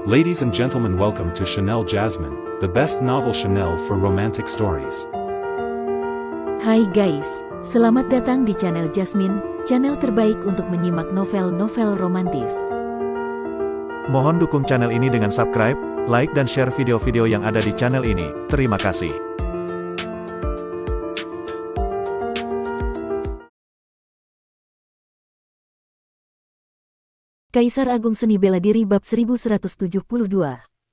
Ladies and gentlemen, welcome to Chanel Jasmine, the best novel Chanel for romantic stories. Hai guys, selamat datang di channel Jasmine, channel terbaik untuk menyimak novel-novel romantis. Mohon dukung channel ini dengan subscribe, like dan share video-video yang ada di channel ini. Terima kasih. Kaisar Agung Seni Bela Diri bab 1172.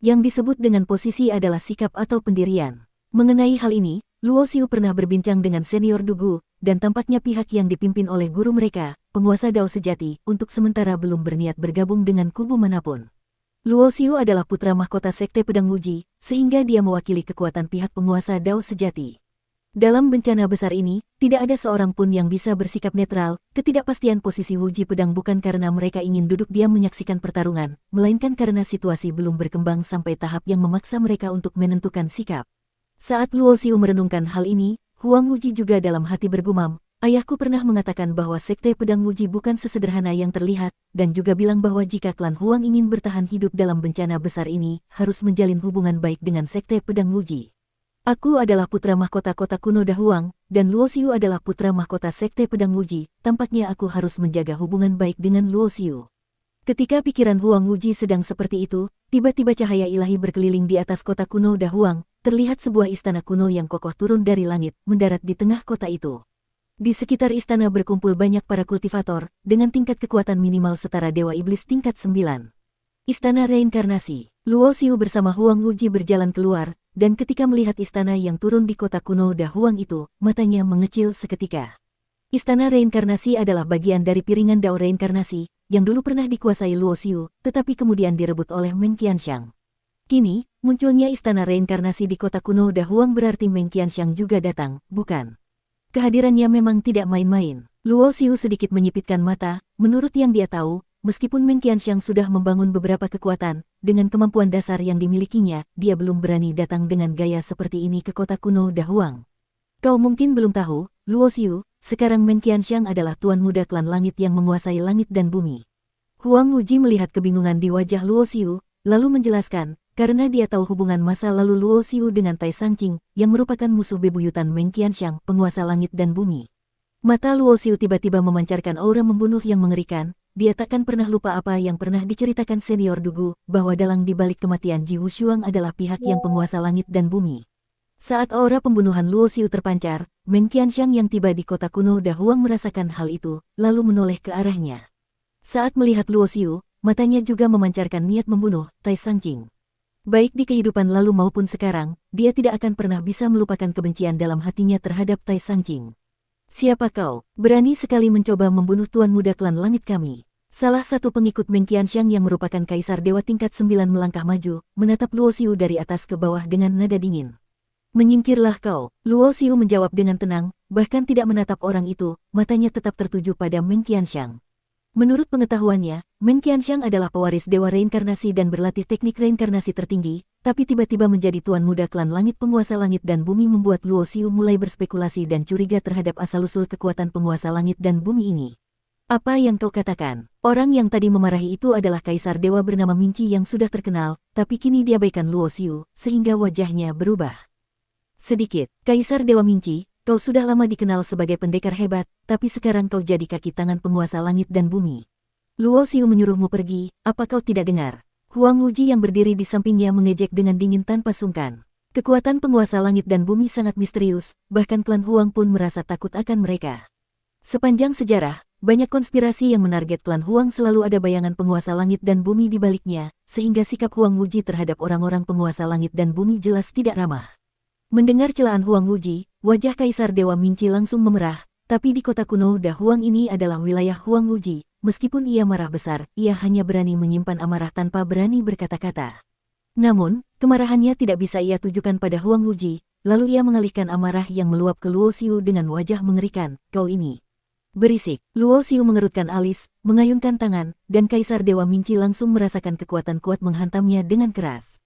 Yang disebut dengan posisi adalah sikap atau pendirian. Mengenai hal ini, Luo Xiu pernah berbincang dengan senior Dugu, dan tampaknya pihak yang dipimpin oleh guru mereka, penguasa Dao sejati, untuk sementara belum berniat bergabung dengan kubu manapun. Luo Xiu adalah putra mahkota Sekte Pedang Wuji, sehingga dia mewakili kekuatan pihak penguasa Dao sejati. Dalam bencana besar ini, tidak ada seorang pun yang bisa bersikap netral. Ketidakpastian posisi Wuji Pedang bukan karena mereka ingin duduk diam menyaksikan pertarungan, melainkan karena situasi belum berkembang sampai tahap yang memaksa mereka untuk menentukan sikap. Saat Luo Xiu merenungkan hal ini, Huang Wuji juga dalam hati bergumam, ayahku pernah mengatakan bahwa Sekte Pedang Wuji bukan sesederhana yang terlihat, dan juga bilang bahwa jika klan Huang ingin bertahan hidup dalam bencana besar ini, harus menjalin hubungan baik dengan Sekte Pedang Wuji. Aku adalah putra mahkota kota kuno Dahuang, dan Luo Xiu adalah putra mahkota Sekte Pedang Wuji, tampaknya aku harus menjaga hubungan baik dengan Luo Xiu. Ketika pikiran Huang Wuji sedang seperti itu, tiba-tiba cahaya ilahi berkeliling di atas kota kuno Dahuang, terlihat sebuah istana kuno yang kokoh turun dari langit, mendarat di tengah kota itu. Di sekitar istana berkumpul banyak para kultivator, dengan tingkat kekuatan minimal setara Dewa Iblis tingkat 9. Istana Reinkarnasi. Luo Xiu bersama Huang Wuji berjalan keluar, dan ketika melihat istana yang turun di kota kuno Dahuang itu, matanya mengecil seketika. Istana Reinkarnasi adalah bagian dari piringan Dao Reinkarnasi, yang dulu pernah dikuasai Luo Xiu, tetapi kemudian direbut oleh Meng Qianxiang. Kini, munculnya istana Reinkarnasi di kota kuno Dahuang berarti Meng Qianxiang juga datang, bukan? Kehadirannya memang tidak main-main. Luo Xiu sedikit menyipitkan mata, menurut yang dia tahu, meskipun Meng Qianxiang sudah membangun beberapa kekuatan, dengan kemampuan dasar yang dimilikinya, dia belum berani datang dengan gaya seperti ini ke kota kuno Dahuang. Kau mungkin belum tahu, Luo Xiu, sekarang Meng Qianxiang adalah tuan muda klan langit yang menguasai langit dan bumi. Huang Wuji melihat kebingungan di wajah Luo Xiu, lalu menjelaskan, karena dia tahu hubungan masa lalu Luo Xiu dengan Tai Sangqing, yang merupakan musuh bebuyutan Meng Qianxiang, penguasa langit dan bumi. Mata Luo Xiu tiba-tiba memancarkan aura membunuh yang mengerikan. Dia takkan pernah lupa apa yang pernah diceritakan senior Dugu, bahwa dalang di balik kematian Ji Wushuang adalah pihak yang penguasa langit dan bumi. Saat aura pembunuhan Luo Xiu terpancar, Meng Qianxiang yang tiba di kota kuno Dahuang merasakan hal itu, lalu menoleh ke arahnya. Saat melihat Luo Xiu, matanya juga memancarkan niat membunuh Tai Sangqing. Baik di kehidupan lalu maupun sekarang, dia tidak akan pernah bisa melupakan kebencian dalam hatinya terhadap Tai Sangqing. Siapa kau? Berani sekali mencoba membunuh tuan muda klan langit kami. Salah satu pengikut Meng Qianxiang yang merupakan kaisar dewa tingkat 9 melangkah maju, menatap Luo Xiu dari atas ke bawah dengan nada dingin. Menyingkirlah kau. Luo Xiu menjawab dengan tenang, bahkan tidak menatap orang itu, matanya tetap tertuju pada Meng Qianxiang. Menurut pengetahuannya, Meng Qianxiang adalah pewaris dewa reinkarnasi dan berlatih teknik reinkarnasi tertinggi, tapi tiba-tiba menjadi tuan muda klan langit penguasa langit dan bumi membuat Luo Xiu mulai berspekulasi dan curiga terhadap asal-usul kekuatan penguasa langit dan bumi ini. Apa yang kau katakan? Orang yang tadi memarahi itu adalah kaisar dewa bernama Minci yang sudah terkenal, tapi kini diabaikan Luo Xiu, sehingga wajahnya berubah sedikit. Kaisar dewa Minci, kau sudah lama dikenal sebagai pendekar hebat, tapi sekarang kau jadi kaki tangan penguasa langit dan bumi. Luo Xiu menyuruhmu pergi, apa kau tidak dengar? Huang Wuji yang berdiri di sampingnya mengejek dengan dingin tanpa sungkan. Kekuatan penguasa langit dan bumi sangat misterius, bahkan klan Huang pun merasa takut akan mereka. Sepanjang sejarah, banyak konspirasi yang menarget klan Huang selalu ada bayangan penguasa langit dan bumi di baliknya, sehingga sikap Huang Wuji terhadap orang-orang penguasa langit dan bumi jelas tidak ramah. Mendengar celaan Huang Wuji, wajah Kaisar Dewa Minci langsung memerah, tapi di kota kuno Dahuang ini adalah wilayah Huang Wuji, meskipun ia marah besar, ia hanya berani menyimpan amarah tanpa berani berkata-kata. Namun, kemarahannya tidak bisa ia tujukan pada Huang Wuji, lalu ia mengalihkan amarah yang meluap ke Luo Xiu dengan wajah mengerikan, kau ini. Berisik, Luo Xiu mengerutkan alis, mengayunkan tangan, dan Kaisar Dewa Minci langsung merasakan kekuatan kuat menghantamnya dengan keras.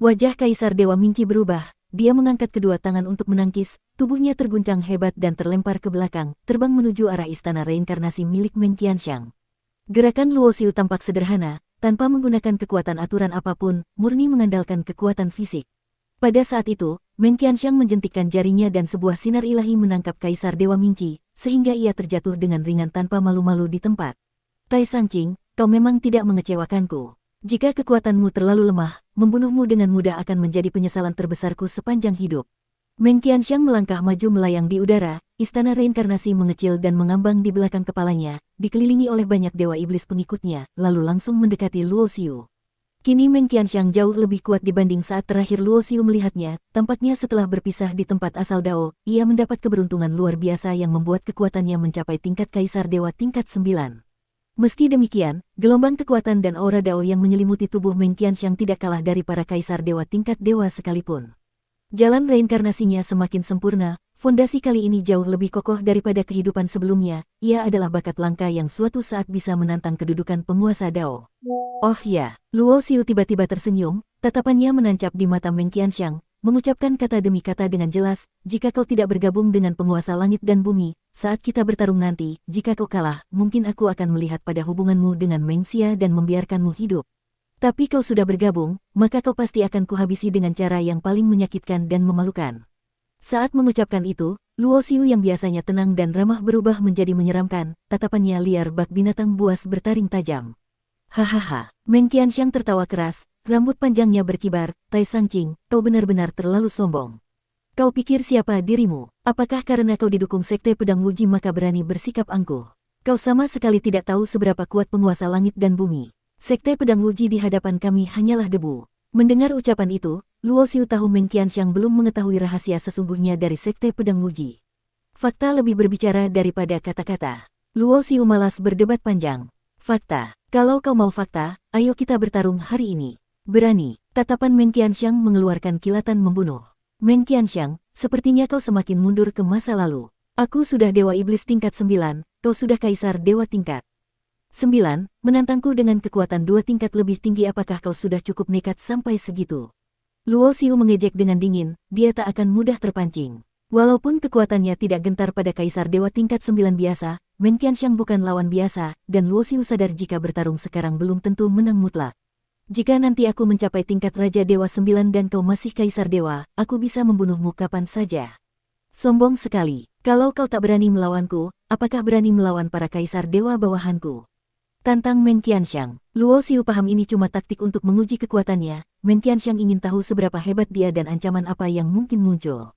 Wajah Kaisar Dewa Minci berubah. Dia mengangkat kedua tangan untuk menangkis, tubuhnya terguncang hebat dan terlempar ke belakang, terbang menuju arah istana reinkarnasi milik Meng Qianxiang. Gerakan Luo Xiu tampak sederhana, tanpa menggunakan kekuatan aturan apapun, murni mengandalkan kekuatan fisik. Pada saat itu, Meng Qianxiang menjentikkan jarinya dan sebuah sinar ilahi menangkap Kaisar Dewa Minci, sehingga ia terjatuh dengan ringan tanpa malu-malu di tempat. Tai Sangqing, kau memang tidak mengecewakanku. Jika kekuatanmu terlalu lemah, membunuhmu dengan mudah akan menjadi penyesalan terbesarku sepanjang hidup. Meng Qianxiang melangkah maju melayang di udara, istana reinkarnasi mengecil dan mengambang di belakang kepalanya, dikelilingi oleh banyak dewa iblis pengikutnya, lalu langsung mendekati Luo Xiu. Kini Meng Qianxiang jauh lebih kuat dibanding saat terakhir Luo Xiu melihatnya, tampaknya setelah berpisah di tempat asal Dao, ia mendapat keberuntungan luar biasa yang membuat kekuatannya mencapai tingkat Kaisar Dewa tingkat 9. Meski demikian, gelombang kekuatan dan aura Dao yang menyelimuti tubuh Meng Qianxiang tidak kalah dari para Kaisar Dewa tingkat dewa sekalipun. Jalan reinkarnasinya semakin sempurna, fondasi kali ini jauh lebih kokoh daripada kehidupan sebelumnya, ia adalah bakat langka yang suatu saat bisa menantang kedudukan penguasa Dao. Oh ya, Luo Xiu tiba-tiba tersenyum, tatapannya menancap di mata Meng Qianxiang, mengucapkan kata demi kata dengan jelas, jika kau tidak bergabung dengan penguasa langit dan bumi, saat kita bertarung nanti, jika kau kalah, mungkin aku akan melihat pada hubunganmu dengan Meng Xia dan membiarkanmu hidup. Tapi kau sudah bergabung, maka kau pasti akan kuhabisi dengan cara yang paling menyakitkan dan memalukan. Saat mengucapkan itu, Luo Xiu yang biasanya tenang dan ramah berubah menjadi menyeramkan, tatapannya liar bak binatang buas bertaring tajam. Hahaha, Meng Qianxiang tertawa keras, rambut panjangnya berkibar, Tai Sangqing, kau benar-benar terlalu sombong. Kau pikir siapa dirimu? Apakah karena kau didukung Sekte Pedang Wuji maka berani bersikap angkuh? Kau sama sekali tidak tahu seberapa kuat penguasa langit dan bumi. Sekte Pedang Wuji di hadapan kami hanyalah debu. Mendengar ucapan itu, Luo Xiu tahu Meng Qianxiang belum mengetahui rahasia sesungguhnya dari Sekte Pedang Wuji. Fakta lebih berbicara daripada kata-kata. Luo Xiu malas berdebat panjang. Fakta. Kalau kau mau fakta, ayo kita bertarung hari ini. Berani. Tatapan Meng Qianxiang mengeluarkan kilatan membunuh. Meng Qianxiang, sepertinya kau semakin mundur ke masa lalu. Aku sudah Dewa Iblis tingkat 9, kau sudah Kaisar Dewa tingkat 9, menantangku dengan kekuatan 2 tingkat lebih tinggi. Apakah kau sudah cukup nekat sampai segitu? Luo Xiu mengejek dengan dingin, dia tak akan mudah terpancing. Walaupun kekuatannya tidak gentar pada Kaisar Dewa tingkat 9 biasa, Meng Qianxiang bukan lawan biasa, dan Luo Xiu sadar jika bertarung sekarang belum tentu menang mutlak. Jika nanti aku mencapai tingkat Raja Dewa 9 dan kau masih Kaisar Dewa, aku bisa membunuhmu kapan saja. Sombong sekali, kalau kau tak berani melawanku, apakah berani melawan para Kaisar Dewa bawahanku? Tantang Meng Qianxiang. Luo Xiu paham ini cuma taktik untuk menguji kekuatannya. Meng Qianxiang ingin tahu seberapa hebat dia dan ancaman apa yang mungkin muncul.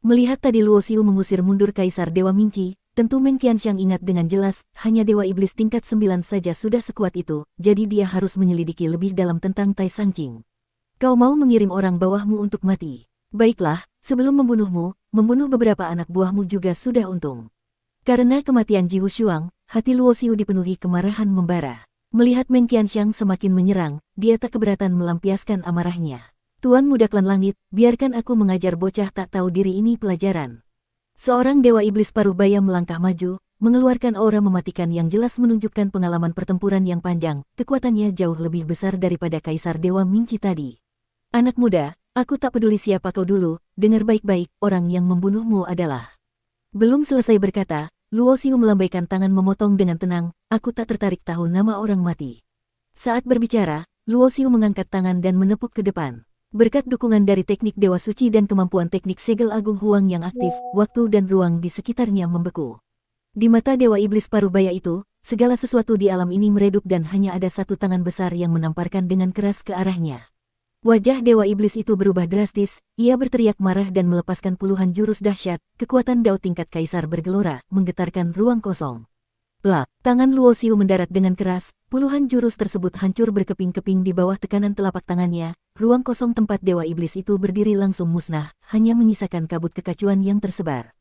Melihat tadi Luo Xiu mengusir mundur Kaisar Dewa Minci, tentu Meng Qianxiang ingat dengan jelas, hanya Dewa Iblis tingkat 9 saja sudah sekuat itu, jadi dia harus menyelidiki lebih dalam tentang Tai Sangqing. Kau mau mengirim orang bawahmu untuk mati? Baiklah, sebelum membunuhmu, membunuh beberapa anak buahmu juga sudah untung. Karena kematian Ji Wushuang, hati Luo Xiu dipenuhi kemarahan membara. Melihat Meng Qianxiang semakin menyerang, dia tak keberatan melampiaskan amarahnya. Tuan Muda Klan Langit, biarkan aku mengajar bocah tak tahu diri ini pelajaran. Seorang Dewa Iblis paruh baya melangkah maju, mengeluarkan aura mematikan yang jelas menunjukkan pengalaman pertempuran yang panjang, kekuatannya jauh lebih besar daripada Kaisar Dewa Minci tadi. Anak muda, aku tak peduli siapa kau dulu, dengar baik-baik, orang yang membunuhmu adalah... Belum selesai berkata, Luo Xiu melambaikan tangan memotong dengan tenang, aku tak tertarik tahu nama orang mati. Saat berbicara, Luo Xiu mengangkat tangan dan menepuk ke depan. Berkat dukungan dari teknik Dewa Suci dan kemampuan teknik segel Agung Huang yang aktif, waktu dan ruang di sekitarnya membeku. Di mata Dewa Iblis paruh baya itu, segala sesuatu di alam ini meredup dan hanya ada satu tangan besar yang menamparkan dengan keras ke arahnya. Wajah Dewa Iblis itu berubah drastis, ia berteriak marah dan melepaskan puluhan jurus dahsyat, kekuatan Dao tingkat Kaisar bergelora, menggetarkan ruang kosong. Plak, tangan Luo Xiu mendarat dengan keras, puluhan jurus tersebut hancur berkeping-keping di bawah tekanan telapak tangannya, ruang kosong tempat Dewa Iblis itu berdiri langsung musnah, hanya menyisakan kabut kekacauan yang tersebar.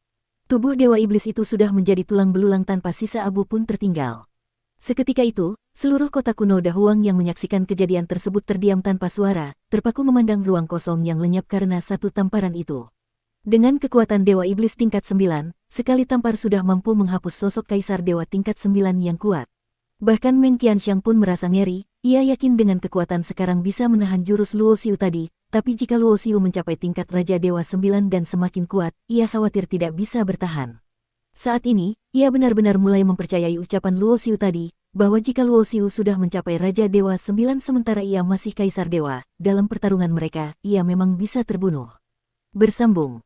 Tubuh Dewa Iblis itu sudah menjadi tulang belulang tanpa sisa abu pun tertinggal. Seketika itu, seluruh kota kuno Dahuang yang menyaksikan kejadian tersebut terdiam tanpa suara, terpaku memandang ruang kosong yang lenyap karena satu tamparan itu. Dengan kekuatan Dewa Iblis tingkat 9, sekali tampar sudah mampu menghapus sosok Kaisar Dewa tingkat 9 yang kuat. Bahkan Meng Qianxiang pun merasa ngeri, ia yakin dengan kekuatan sekarang bisa menahan jurus Luo Xiu tadi, tapi jika Luo Xiu mencapai tingkat Raja Dewa 9 dan semakin kuat, ia khawatir tidak bisa bertahan. Saat ini, ia benar-benar mulai mempercayai ucapan Luo Xiu tadi, bahwa jika Luo Xiu sudah mencapai Raja Dewa 9 sementara ia masih Kaisar Dewa, dalam pertarungan mereka, ia memang bisa terbunuh. Bersambung.